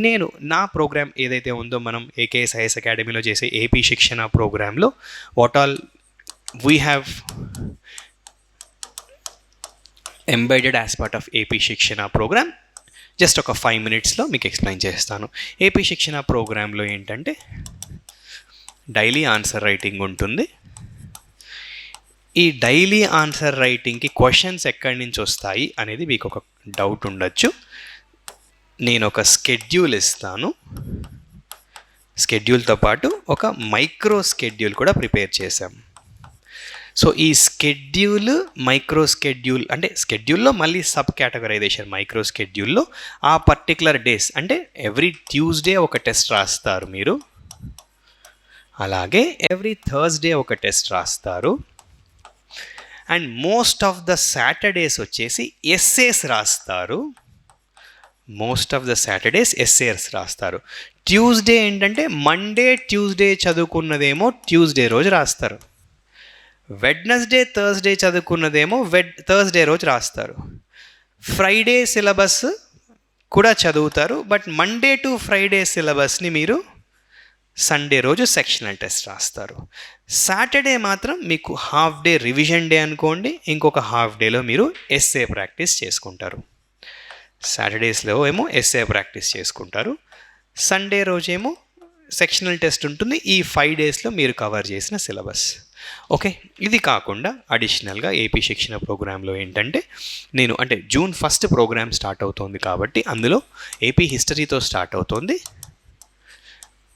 నేను నా ప్రోగ్రామ్ ఏదైతే ఉందో మనం ఏకేఎస్ ఐఎస్ అకాడమీలో చేసే ఏపీ శిక్షణ ప్రోగ్రాంలో what all we have embedded as part of AP శిక్షణ ప్రోగ్రామ్ జస్ట్ ఒక 5 minutesలో మీకు ఎక్స్ప్లెయిన్ చేస్తాను. ఏపీ శిక్షణ ప్రోగ్రాంలో ఏంటంటే డైలీ ఆన్సర్ రైటింగ్ ఉంటుంది. ఈ డైలీ ఆన్సర్ రైటింగ్కి క్వశ్చన్స్ ఎక్కడి నుంచి వస్తాయి అనేది మీకు ఒక డౌట్ ఉండొచ్చు. నేను ఒక స్కెడ్యూల్ ఇస్తాను. స్కెడ్యూల్తో పాటు ఒక మైక్రో స్కెడ్యూల్ కూడా ప్రిపేర్ చేశాం. సో ఈ స్కెడ్యూల్ మైక్రో స్కెడ్యూల్ అంటే స్కెడ్యూల్లో మళ్ళీ సబ్ కేటగరైజేషన్. మైక్రో స్కెడ్యూల్లో ఆ పర్టికులర్ డేస్ అంటే ఎవ్రీ ట్యూస్డే ఒక టెస్ట్ రాస్తారు మీరు, అలాగే ఎవ్రీ థర్స్డే ఒక టెస్ట్ రాస్తారు, and most of the Saturdays వచ్చేసి ఎస్ఏస్ రాస్తారు. Most of the Saturdays essays రాస్తారు. ట్యూస్డే ఏంటంటే మండే ట్యూస్డే చదువుకున్నదేమో ట్యూస్డే రోజు రాస్తారు, వెడ్నెస్డే థర్స్డే చదువుకున్నదేమో థర్స్డే రోజు రాస్తారు. ఫ్రైడే సిలబస్ కూడా చదువుతారు, బట్ మండే టు ఫ్రైడే సిలబస్ని మీరు సండే రోజు సెక్షనల్ టెస్ట్ రాస్తారు. సాటర్డే మాత్రం మీకు హాఫ్ డే రివిజన్ డే అనుకోండి, ఇంకొక హాఫ్ డేలో మీరు ఎస్ఏ ప్రాక్టీస్ చేసుకుంటారు. సాటర్డేస్లో ఏమో ఎస్ఏ ప్రాక్టీస్ చేసుకుంటారు, సండే రోజేమో సెక్షనల్ టెస్ట్ ఉంటుంది. ఈ 5 daysలో మీరు కవర్ చేసిన సిలబస్. ఓకే, ఇది కాకుండా అడిషనల్గా ఏపీ శిక్షణ ప్రోగ్రాంలో ఏంటంటే నేను అంటే June 1 ప్రోగ్రామ్ స్టార్ట్ అవుతోంది కాబట్టి అందులో ఏపీ హిస్టరీతో స్టార్ట్ అవుతోంది.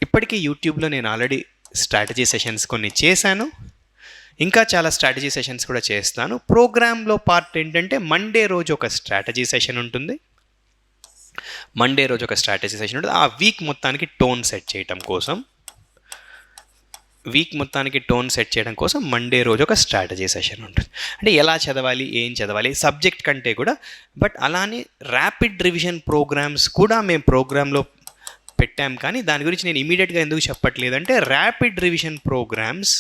ఇప్పటికీ యూట్యూబ్లో నేను ఆల్రెడీ స్ట్రాటజీ సెషన్స్ కొన్ని చేశాను, ఇంకా చాలా స్ట్రాటజీ సెషన్స్ కూడా చేస్తాను. ప్రోగ్రాంలో పార్ట్ ఏంటంటే మండే రోజు ఒక స్ట్రాటజీ సెషన్ ఉంటుంది. ఆ వీక్ మొత్తానికి టోన్ సెట్ చేయడం కోసం మండే రోజు ఒక స్ట్రాటజీ సెషన్ ఉంటుంది. అంటే ఎలా చదవాలి, ఏం చదవాలి సబ్జెక్ట్ కంటే కూడా. బట్ అలానే ర్యాపిడ్ రివిజన్ ప్రోగ్రామ్స్ కూడా మేము ప్రోగ్రాంలో పెట్టాం, కానీ దాని గురించి నేను ఇమీడియట్గా ఎందుకు చెప్పట్లేదంటే ర్యాపిడ్ రివిజన్ ప్రోగ్రామ్స్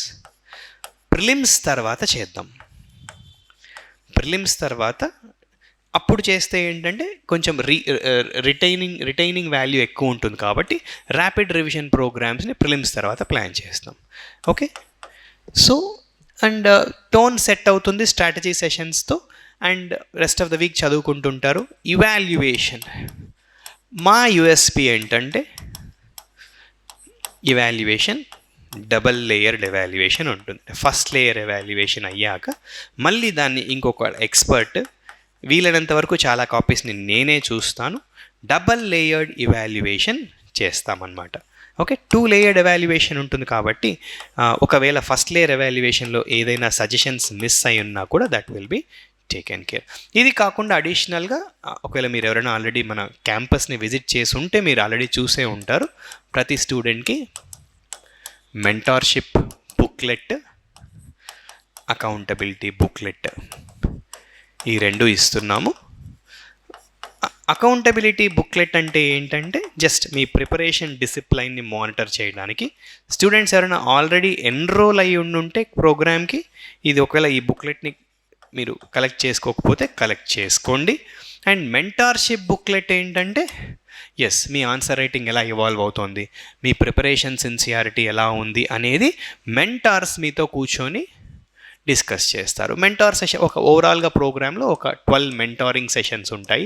ప్రిలిమ్స్ తర్వాత చేద్దాం. ప్రిలిమ్స్ తర్వాత అప్పుడు చేస్తే ఏంటంటే కొంచెం రిటైనింగ్ వాల్యూ ఎక్కువ ఉంటుంది కాబట్టి ర్యాపిడ్ రివిజన్ ప్రోగ్రామ్స్ని ప్రిలిమ్స్ తర్వాత ప్లాన్ చేస్తాం. Okay, so and tone set అవుతుంది స్ట్రాటజీ సెషన్స్తో, and rest of the week చదువుకుంటుంటారు. ఇవాల్యుయేషన్ మా యూఎస్పి ఏంటంటే ఇవాల్యుయేషన్ డబల్ లేయర్డ్ ఎవాల్యుయేషన్ ఉంటుంది. ఫస్ట్ లేయర్ ఎవాల్యుయేషన్ అయ్యాక మళ్ళీ దాన్ని ఇంకొక ఎక్స్పర్ట్ వీలైనంత వరకు చాలా కాపీస్ని నేనే చూస్తాను, డబల్ లేయర్డ్ ఇవాల్యుయేషన్ చేస్తామన్నమాట. ఓకే, 2 లేయర్డ్ ఎవాల్యుయేషన్ ఉంటుంది కాబట్టి ఒకవేళ ఫస్ట్ లేయర్ ఎవాల్యుయేషన్లో ఏదైనా సజెషన్స్ మిస్ అయి ఉన్నా కూడా that will be taken care. ఇది కాకుండా అడిషనల్గా ఒకవేళ మీరు ఎవరైనా ఆల్రెడీ మన క్యాంపస్ని విజిట్ చేసి ఉంటే మీరు ఆల్రెడీ చూసే ఉంటారు, ప్రతి స్టూడెంట్కి మెంటార్షిప్ బుక్లెట్, అకౌంటబిలిటీ బుక్లెట్ ఈ 2 ఇస్తున్నాము. అకౌంటబిలిటీ బుక్లెట్ అంటే ఏంటంటే జస్ట్ మీ ప్రిపరేషన్ డిసిప్లైన్ని మానిటర్ చేయడానికి. స్టూడెంట్స్ ఎవరైనా ఆల్రెడీ ఎన్రోల్ అయ్యి ఉండుంటే ప్రోగ్రామ్కి ఇది ఒకవేళ ఈ బుక్లెట్ని మీరు కలెక్ట్ చేసుకోకపోతే కలెక్ట్ చేసుకోండి. అండ్ మెంటార్షిప్ బుక్లెట్ ఏంటంటే మీ ఆన్సర్ రైటింగ్ ఎలా ఇవాల్వ్ అవుతుంది, మీ ప్రిపరేషన్ సిన్సియారిటీ ఎలా ఉంది అనేది మెంటార్స్ మీతో కూర్చొని డిస్కస్ చేస్తారు. మెంటార్ సెషన్ ఒక ఓవరాల్గా ప్రోగ్రాంలో ఒక 12 మెంటారింగ్ సెషన్స్ ఉంటాయి,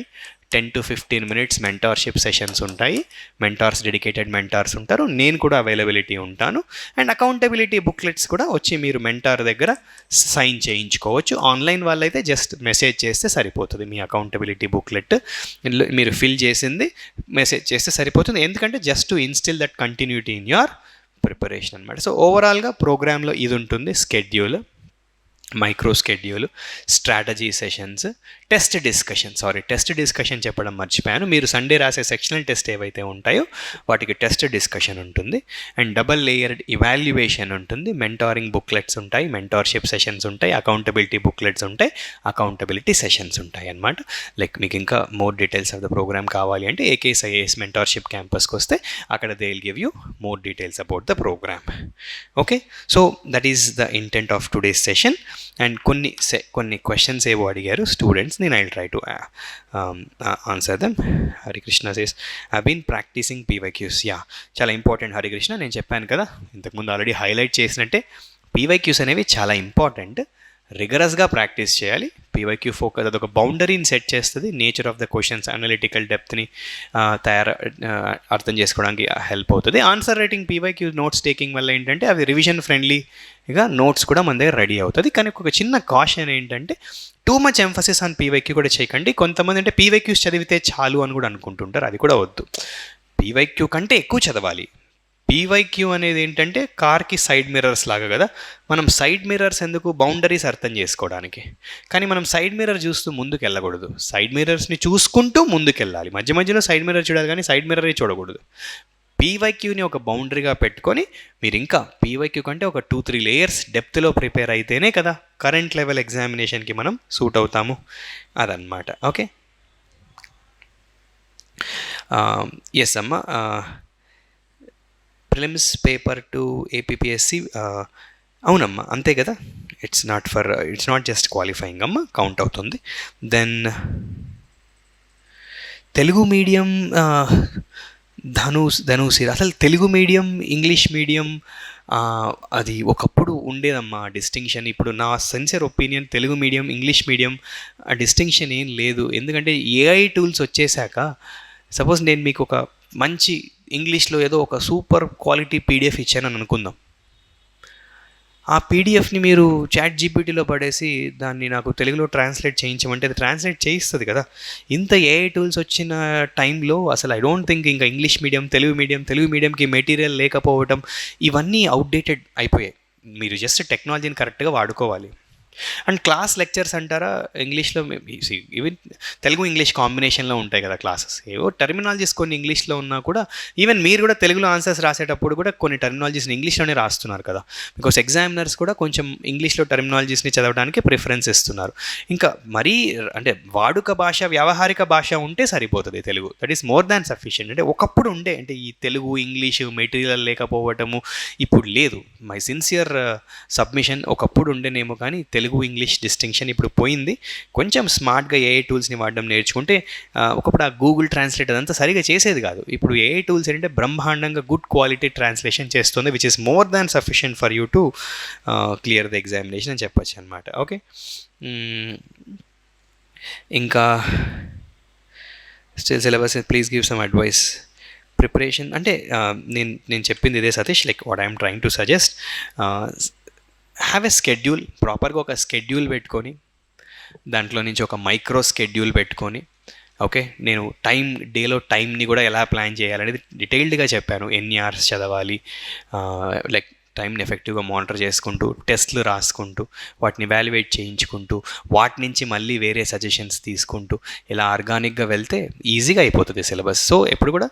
10 to 15 minutes మెంటార్షిప్ సెషన్స్ ఉంటాయి. మెంటార్స్ డెడికేటెడ్ మెంటార్స్ ఉంటారు, నేను కూడా అవైలబిలిటీ ఉంటాను. అండ్ అకౌంటబిలిటీ బుక్లెట్స్ కూడా వచ్చి మీరు మెంటార్ దగ్గర సైన్ చేయించుకోవచ్చు. ఆన్లైన్ వాళ్ళైతే జస్ట్ మెసేజ్ చేస్తే సరిపోతుంది. మీ అకౌంటబిలిటీ బుక్లెట్ మీరు ఫిల్ చేసింది మెసేజ్ చేస్తే సరిపోతుంది, ఎందుకంటే just to instil that continuity in your preparation అనమాట. సో ఓవరాల్గా ప్రోగ్రాంలో ఇది ఉంటుంది: schedule, micro schedule, strategy sessions, test discussion చెప్పడం మర్చిపోయాను. మీరు సండే రాసే సెక్షనల్ టెస్ట్ ఏవైతే ఉంటాయో వాటికి టెస్ట్ డిస్కషన్ ఉంటుంది. అండ్ డబల్ లేయర్డ్ ఇవాల్యుయేషన్ ఉంటుంది, మెంటారింగ్ బుక్లెట్స్ ఉంటాయి, మెంటార్షిప్ సెషన్స్ ఉంటాయి, అకౌంటబిలిటీ బుక్లెట్స్ ఉంటాయి, అకౌంటబిలిటీ సెషన్స్ ఉంటాయి అన్నమాట. లైక్ మీకు ఇంకా more details of the program కావాలి అంటే ఏకేఎస్ ఐఏఎస్ మెంటార్షిప్ క్యాంపస్కి వస్తే అక్కడ they will give you more details about the program. Okay, so that is the intent of today's session. And కొన్ని క్వశ్చన్స్ ఏవో అడిగారు స్టూడెంట్స్, నేను I try to answer them. Harikrishna says I been practicing PYQs. Yeah, చాలా important Harikrishna. నేను చెప్పాను కదా ఇంతకుముందు already highlight చేసినట్టే, పీవైక్యూస్ అనేవి చాలా ఇంపార్టెంట్. రిగరస్గా ప్రాక్టీస్ చేయాలి. పీవైక్యూ ఫోకస్ అదొక బౌండరీని సెట్ చేస్తుంది. Nature of the questions, analytical డెప్త్ని అర్థం చేసుకోవడానికి హెల్ప్ అవుతుంది. Answer writing PYQ notes taking వల్ల ఏంటంటే అవి రివిజన్ ఫ్రెండ్లీగా నోట్స్ కూడా మన దగ్గర రెడీ అవుతుంది. కానీ ఒక చిన్న కాషన్ ఏంటంటే too much emphasis on PYQ కూడా చేయకండి. కొంతమంది అంటే పీవైక్యూస్ చదివితే చాలు అని కూడా అనుకుంటుంటారు, అది కూడా వద్దు. పీవైక్యూ కంటే ఎక్కువ చదవాలి. పీవైక్యూ అనేది ఏంటంటే కార్కి సైడ్ మిర్రర్స్ లాగా కదా, మనం సైడ్ మిర్రర్స్ ఎందుకు, బౌండరీస్ అర్థం చేసుకోవడానికి. కానీ మనం సైడ్ మిర్రర్ చూస్తూ ముందుకు వెళ్ళకూడదు, సైడ్ మిర్రర్స్ని చూసుకుంటూ ముందుకెళ్ళాలి. మధ్య మధ్యలో సైడ్ మిర్రర్ చూడాలి కానీ సైడ్ మిర్రరే చూడకూడదు. పీవైక్యూని ఒక బౌండరీగా పెట్టుకొని మీరు ఇంకా పీవైక్యూ కంటే ఒక 2-3 లేయర్స్ డెప్త్లో ప్రిపేర్ అయితేనే కదా కరెంట్ లెవెల్ ఎగ్జామినేషన్కి మనం సూట్ అవుతాము. అదనమాట. ఓకే, ఎస్ అమ్మ. ప్రిలిమ్స్ పేపర్ టు ఏపీపీఎస్సి, అవునమ్మా అంతే కదా. ఇట్స్ నాట్ జస్ట్ క్వాలిఫైయింగ్ అమ్మ, కౌంట్ అవుతుంది. దెన్ తెలుగు మీడియం ధనుసిర, అసలు తెలుగు మీడియం ఇంగ్లీష్ మీడియం అది ఒకప్పుడు ఉండేదమ్మా డిస్టింక్షన్. ఇప్పుడు నా sincere opinion Telugu medium English medium ఆ డిస్టింక్షన్ ఏం లేదు. ఎందుకంటే ఏఐ టూల్స్ వచ్చేసాక, సపోజ్ నేను మీకు ఒక మంచి ఇంగ్లీష్లో ఏదో ఒక సూపర్ క్వాలిటీ పీడిఎఫ్ ఇచ్చానని అనుకుందాం. ఆ పీడిఎఫ్ని మీరు చాట్ జీపీటీలో పడేసి దాన్ని నాకు తెలుగులో ట్రాన్స్లేట్ చేయించమంటే అది ట్రాన్స్లేట్ చేయిస్తుంది కదా. ఇంత ఏఐ టూల్స్ వచ్చిన టైంలో అసలు ఐ డోంట్ థింక్ ఇంకా ఇంగ్లీష్ మీడియం తెలుగు మీడియంకి మెటీరియల్ లేకపోవడం ఇవన్నీ అవుట్డేటెడ్ అయిపోయాయి. మీరు జస్ట్ టెక్నాలజీని కరెక్ట్గా వాడుకోవాలి. అండ్ క్లాస్ లెక్చర్స్ అంటారా, ఇంగ్లీష్లో ఈవెన్ తెలుగు ఇంగ్లీష్ కాంబినేషన్లో ఉంటాయి కదా క్లాసెస్. ఏవో టర్మినాలజీస్ కొన్ని ఇంగ్లీష్లో ఉన్నా కూడా, ఈవెన్ మీరు కూడా తెలుగులో ఆన్సర్స్ రాసేటప్పుడు కూడా కొన్ని టర్మినాలజీస్ని ఇంగ్లీష్లోనే రాస్తున్నారు కదా, బికాస్ ఎగ్జామినర్స్ కూడా కొంచెం ఇంగ్లీష్లో టర్మినాలజీస్ని చదవడానికి ప్రిఫరెన్స్ ఇస్తున్నారు. ఇంకా మరీ అంటే వాడుక భాష, వ్యావహారిక భాష ఉంటే సరిపోతుంది Telugu, that is more than sufficient. అంటే ఒకప్పుడు ఉండే, అంటే ఈ తెలుగు ఇంగ్లీషు మెటీరియల్ లేకపోవటము ఇప్పుడు లేదు. మై సిన్సియర్ సబ్మిషన్, ఒకప్పుడు ఉండేనేమో కానీ తెలుగు ఇంగ్లీష్ డిస్టింక్షన్ ఇప్పుడు పోయింది. కొంచెం స్మార్ట్గా ఏఐ టూల్స్ని వాడడం నేర్చుకుంటే, ఒకప్పుడు ఆ గూగుల్ ట్రాన్స్లేట్ అదంతా సరిగా చేసేది కాదు. ఇప్పుడు ఏఐ టూల్స్ ఏంటంటే బ్రహ్మాండంగా గుడ్ క్వాలిటీ ట్రాన్స్లేషన్ చేస్తుంది, which is more than sufficient for you to clear the examination అని చెప్పచ్చు అనమాట. ఓకే, ఇంకా still syllabus please give some advice. Preparation అంటే నేను చెప్పింది ఇదే Satish, like what I'm trying to suggest, have a schedule. ప్రాపర్గా ఒక స్కెడ్యూల్ పెట్టుకొని దాంట్లో నుంచి ఒక మైక్రో స్కెడ్యూల్ పెట్టుకొని, ఓకే, నేను డేలో టైంని కూడా ఎలా ప్లాన్ చేయాలనేది డీటెయిల్డ్గా చెప్పాను. ఎన్ని అవర్స్ చదవాలి, లైక్ టైంని ఎఫెక్టివ్గా మానిటర్ చేసుకుంటూ, టెస్ట్లు రాసుకుంటూ, వాటిని వాల్యుయేట్ చేయించుకుంటూ, వాటి నుంచి మళ్ళీ వేరే సజెషన్స్ తీసుకుంటూ, ఇలా ఆర్గానిక్గా వెళ్తే ఈజీగా అయిపోతుంది సిలబస్. సో ఎప్పుడు కూడా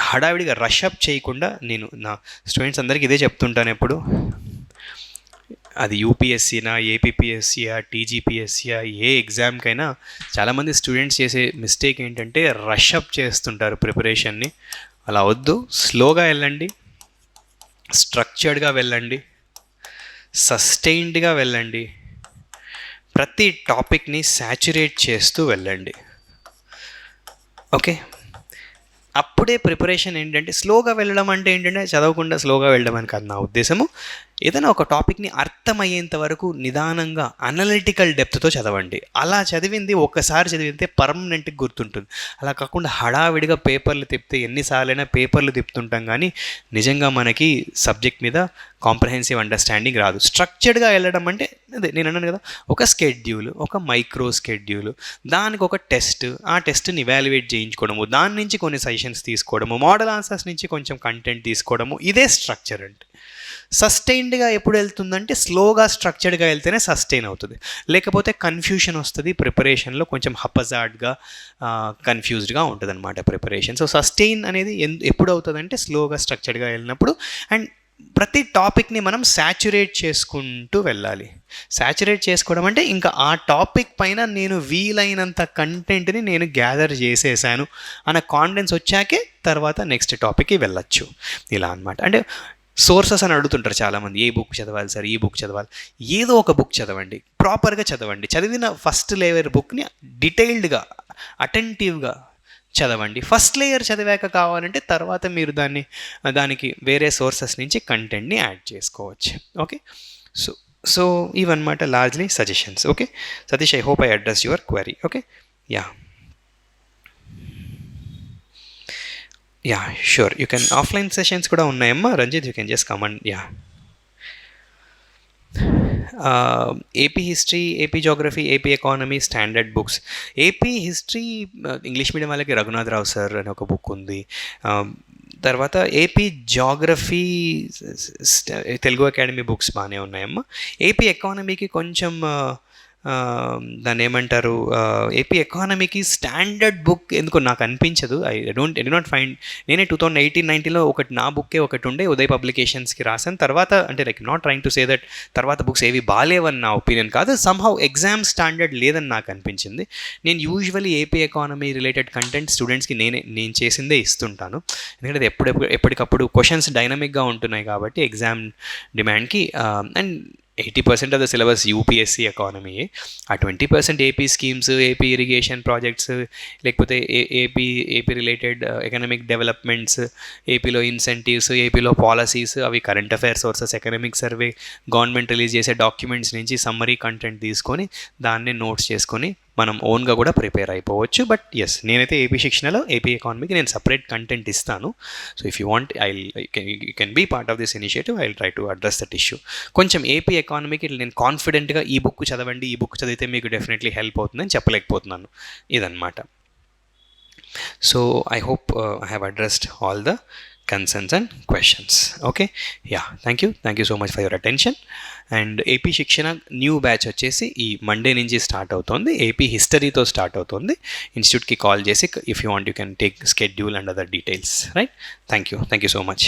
హడావిడిగా రష్ అప్ చేయకుండా, నేను నా స్టూడెంట్స్ అందరికీ ఇదే చెప్తుంటాను ఎప్పుడు, అది యూపీఎస్సీనా, ఏపీపీఎస్సీయా, టీజీపీఎస్సీయా, ఏ ఎగ్జామ్కైనా చాలామంది స్టూడెంట్స్ చేసే మిస్టేక్ ఏంటంటే రష్ అప్ చేస్తుంటారు ప్రిపరేషన్ని. అలా వద్దు, స్లోగా వెళ్ళండి, స్ట్రక్చర్డ్గా వెళ్ళండి, సస్టైన్డ్గా వెళ్ళండి, ప్రతి టాపిక్ని శాచురేట్ చేస్తూ వెళ్ళండి. ఓకే, అప్పుడే ప్రిపరేషన్ ఏంటంటే స్లోగా వెళ్ళడం అంటే ఏంటంటే చదవకుండా స్లోగా వెళ్ళడం అని కాదు నా ఉద్దేశము. ఏదైనా ఒక టాపిక్ని అర్థమయ్యేంత వరకు నిదానంగా అనలిటికల్ డెప్త్తో చదవండి. అలా చదివింది ఒక్కసారి చదివితే పర్మనెంట్గా గుర్తుంటుంది. అలా కాకుండా హడావిడిగా పేపర్లు తిప్పితే ఎన్నిసార్లైనా పేపర్లు తిప్పుతుంటాం కానీ నిజంగా మనకి సబ్జెక్ట్ మీద కాంప్రహెన్సివ్ అండర్స్టాండింగ్ రాదు. స్ట్రక్చర్డ్గా వెళ్ళడం అంటే అదే నేను అన్నాను కదా, ఒక స్కెడ్యూల్, ఒక మైక్రో స్కెడ్యూల్, దానికి ఒక టెస్ట్, ఆ టెస్ట్ని ఇవాల్యుయేట్ చేయించుకోవడము, దాని నుంచి కొన్ని సజెషన్స్ తీసుకోవడము, మోడల్ ఆన్సర్స్ నుంచి కొంచెం కంటెంట్ తీసుకోవడము, ఇదే స్ట్రక్చర్ అంటే. సస్టైన్డ్గా ఎప్పుడు వెళ్తుందంటే స్లోగా స్ట్రక్చర్డ్గా వెళ్తేనే సస్టైన్ అవుతుంది, లేకపోతే కన్ఫ్యూషన్ వస్తుంది ప్రిపరేషన్లో, కొంచెం హపజార్డ్గా కన్ఫ్యూజ్డ్గా ఉంటుంది అనమాట ప్రిపరేషన్. సో సస్టైన్ అనేది ఎప్పుడు అవుతుందంటే స్లోగా స్ట్రక్చర్డ్గా వెళ్ళినప్పుడు. అండ్ ప్రతి టాపిక్ని మనం శాచురేట్ చేసుకుంటూ వెళ్ళాలి. శాచురేట్ చేసుకోవడం అంటే ఇంకా ఆ టాపిక్ పైన నేను వీలైనంత కంటెంట్ని నేను గ్యాదర్ చేసేసాను అన్న కాన్ఫిడెన్స్ వచ్చాకే తర్వాత నెక్స్ట్ టాపిక్కి వెళ్ళచ్చు, ఇలా అనమాట. అంటే సోర్సెస్ అని అడుగుతుంటారు చాలామంది, ఏ బుక్ చదవాలి సార్, ఈ బుక్ చదవాలి. ఏదో ఒక బుక్ చదవండి, ప్రాపర్గా చదవండి. చదివిన ఫస్ట్ లేయర్ బుక్ని డీటెయిల్డ్గా అటెంటివ్గా చదవండి. ఫస్ట్ లేయర్ చదివాక కావాలంటే తర్వాత మీరు దానికి వేరే సోర్సెస్ నుంచి కంటెంట్ని యాడ్ చేసుకోవచ్చు. ఓకే, సో ఇవన్నమాట largely suggestions. Okay Satish, I hope I address your query. Okay, yeah sure, you can offline sessions కూడా ఉన్నాయమ్మా. Ranjith, you can just comment. AP history, AP geography, AP economy standard books. AP history English medium వాళ్ళకి Raghunath Rao sir అని ఒక book ఉంది. తర్వాత AP geography Telugu academy books బాగానే ఉన్నాయమ్మా. AP ఎకానమీకి కొంచెం దాన్ని ఏమంటారు, ఏపీ ఎకానమీకి స్టాండర్డ్ బుక్ ఎందుకో నాకు అనిపించదు. I not find. నేనే 2018-19లో నా బుక్కే ఒకటి ఉండే ఉదయ్ పబ్లికేషన్స్కి రాసాను. తర్వాత అంటే like not trying to say that తర్వాత బుక్స్ ఏవి బాగాలేవని నా ఒపీనియన్ కాదు, సమ్హౌ ఎగ్జామ్ స్టాండర్డ్ లేదని నాకు అనిపించింది. నేను usually AP economy related content స్టూడెంట్స్కి నేను చేసిందే ఇస్తుంటాను. ఎందుకంటే అది ఎప్పటికప్పుడు క్వశ్చన్స్ డైనమిక్గా ఉంటున్నాయి కాబట్టి ఎగ్జామ్ డిమాండ్కి. And 80% of the syllabus UPSC economy. ఆ 20% AP schemes, AP irrigation projects, లేకపోతే ఏపీ రిలేటెడ్ ఎకనామిక్ డెవలప్మెంట్స్, ఏపీలో ఇన్సెంటివ్స్, ఏపీలో పాలసీస్, అవి current affairs sources, economic survey, government release చేసే డాక్యుమెంట్స్ నుంచి సమ్మరీ కంటెంట్ తీసుకొని దాన్ని నోట్స్ చేసుకొని మనం ఓన్గా కూడా ప్రిపేర్ అయిపోవచ్చు. బట్ ఎస్, నేనైతే ఏపీ శిక్షణలో ఏపీ ఎకానమీకి నేను సపరేట్ కంటెంట్ ఇస్తాను. So if you want you can be part of this initiative. I will try to address that issue. కొంచెం ఏపీ ఎకానమీకి నేను కాన్ఫిడెంట్గా ఈ బుక్ చదవండి, ఈ బుక్ చదివితే మీకు డెఫినెట్లీ హెల్ప్ అవుతుందని చెప్పలేకపోతున్నాను. ఇదన్నమాట. So I hope I have addressed all the concerns and questions. Okay, thank you so much for your attention. And AP శిక్షణ న్యూ బ్యాచ్ వచ్చేసి ఈ మండే నుంచి స్టార్ట్ అవుతుంది. ఏపీ హిస్టరీతో స్టార్ట్ అవుతుంది. ఇన్స్టిట్యూట్కి కాల్ చేసి if you want you can take schedule and other details. Right, thank you so much.